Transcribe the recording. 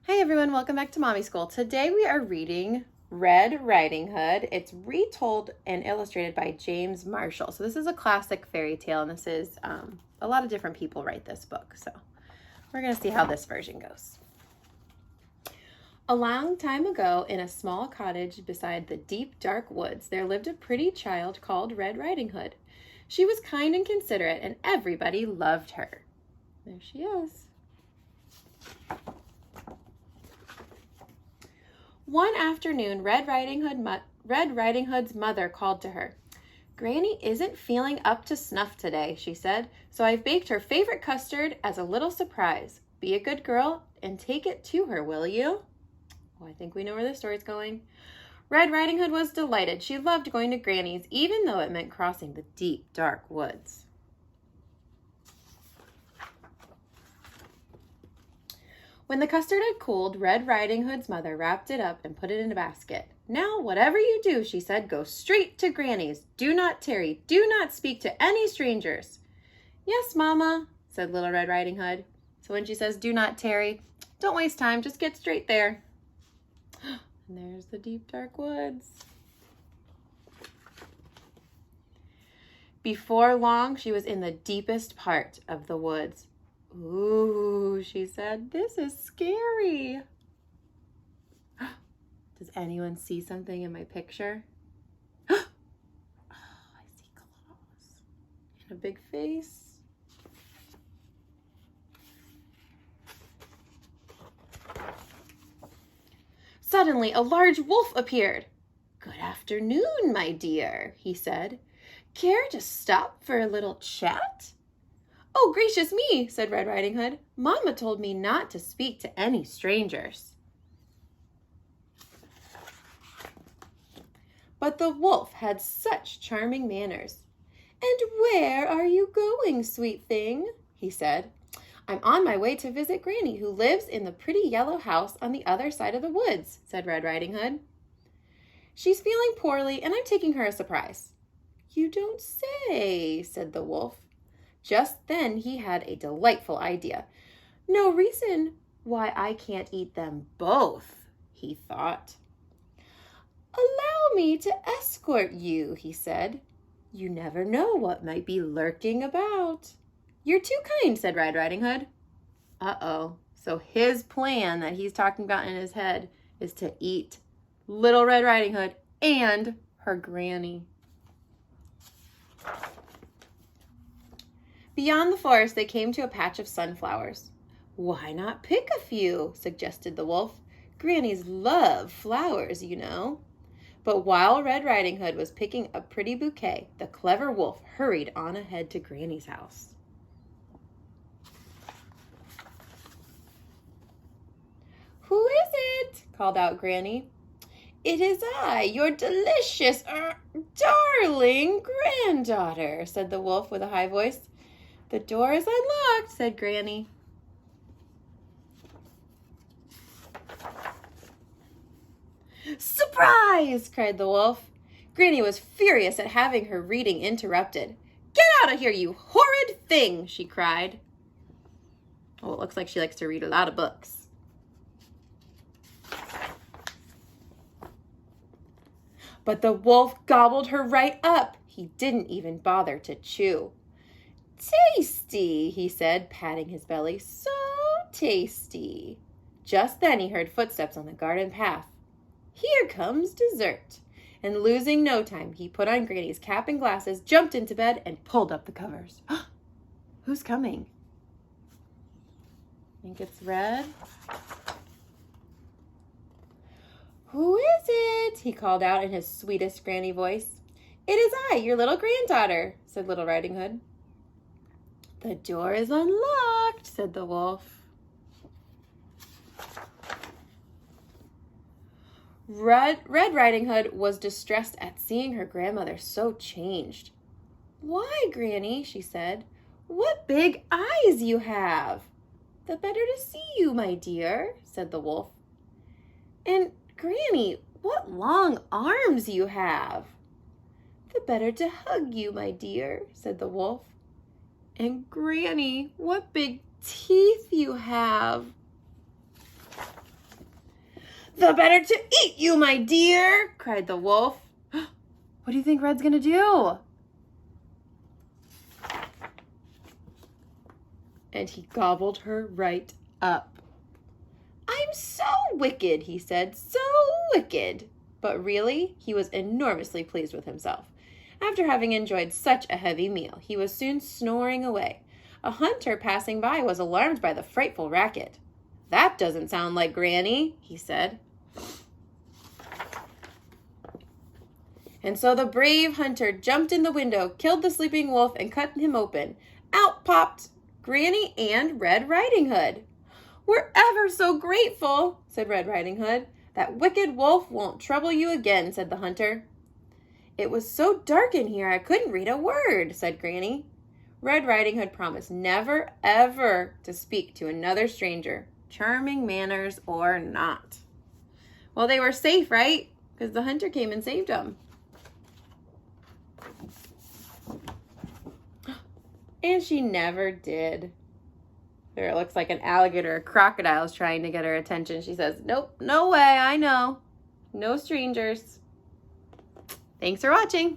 Hey everyone, welcome back to Mommy School. Today we are reading Red Riding Hood. It's retold and illustrated by James Marshall. So this is a classic fairy tale, and this is a lot of different people write this book. So we're going to see how this version goes. A long time ago, in a small cottage beside the deep, dark woods, there lived a pretty child called Red Riding Hood. She was kind and considerate, and everybody loved her. There she is. One afternoon, Red Riding Hood's mother called to her. "Granny isn't feeling up to snuff today," she said, "so I've baked her favorite custard as a little surprise. Be a good girl and take it to her, will you?" Well, I think we know where this story's going. Red Riding Hood was delighted. She loved going to Granny's, even though it meant crossing the deep, dark woods. When the custard had cooled, Red Riding Hood's mother wrapped it up and put it in a basket. "Now, whatever you do," she said, "go straight to Granny's. Do not tarry. Do not speak to any strangers." "Yes, Mama," said Little Red Riding Hood. So when she says do not tarry, don't waste time. Just get straight there. And there's the deep, dark woods. Before long, she was in the deepest part of the woods. "Ooh," she said, "this is scary." Does anyone see something in my picture? Oh, I see claws and a big face. Suddenly, a large wolf appeared. "Good afternoon, my dear," he said. "Care to stop for a little chat?" "Oh, gracious me," said Red Riding Hood. "Mama told me not to speak to any strangers." But the wolf had such charming manners. "And where are you going, sweet thing?" he said. "I'm on my way to visit Granny, who lives in the pretty yellow house on the other side of the woods," said Red Riding Hood. "She's feeling poorly, and I'm taking her a surprise." "You don't say," said the wolf. Just then he had a delightful idea. "No reason why I can't eat them both," he thought. "Allow me to escort you," he said. "You never know what might be lurking about." "You're too kind," said Red Riding Hood. Uh-oh. So his plan that he's talking about in his head is to eat Little Red Riding Hood and her granny. Beyond the forest, they came to a patch of sunflowers. "Why not pick a few?" suggested the wolf. "Grannies love flowers, you know." But while Red Riding Hood was picking a pretty bouquet, the clever wolf hurried on ahead to Granny's house. "Who is it?" called out Granny. "It is I, your delicious, darling granddaughter," said the wolf with a high voice. "The door is unlocked," said Granny. "Surprise!" cried the wolf. Granny was furious at having her reading interrupted. "Get out of here, you horrid thing!" she cried. Oh, it looks like she likes to read a lot of books. But the wolf gobbled her right up. He didn't even bother to chew. "Tasty," he said, patting his belly. "So tasty." Just then he heard footsteps on the garden path. "Here comes dessert." And losing no time, he put on Granny's cap and glasses, jumped into bed, and pulled up the covers. Who's coming? Think it's Red? "Who is it?" he called out in his sweetest Granny voice. "It is I, your little granddaughter," said Little Riding Hood. "The door is unlocked," said the wolf. Red Riding Hood was distressed at seeing her grandmother so changed. "Why, Granny," she said, "what big eyes you have." "The better to see you, my dear," said the wolf. "And Granny, what long arms you have." "The better to hug you, my dear," said the wolf. "And Granny, what big teeth you have." "The better to eat you, my dear," cried the wolf. What do you think Red's gonna do? And he gobbled her right up. "I'm so wicked," he said, "so wicked." But really, he was enormously pleased with himself. After having enjoyed such a heavy meal, he was soon snoring away. A hunter passing by was alarmed by the frightful racket. "That doesn't sound like Granny," he said. And so the brave hunter jumped in the window, killed the sleeping wolf, and cut him open. Out popped Granny and Red Riding Hood. "We're ever so grateful," said Red Riding Hood. "That wicked wolf won't trouble you again," said the hunter. "It was so dark in here I couldn't read a word," said Granny. Red Riding Hood promised never, ever to speak to another stranger, charming manners or not. Well, they were safe, right? Because the hunter came and saved them. And she never did. There, it looks like an alligator or crocodile is trying to get her attention. She says, "Nope, no way, I know. No strangers." Thanks for watching.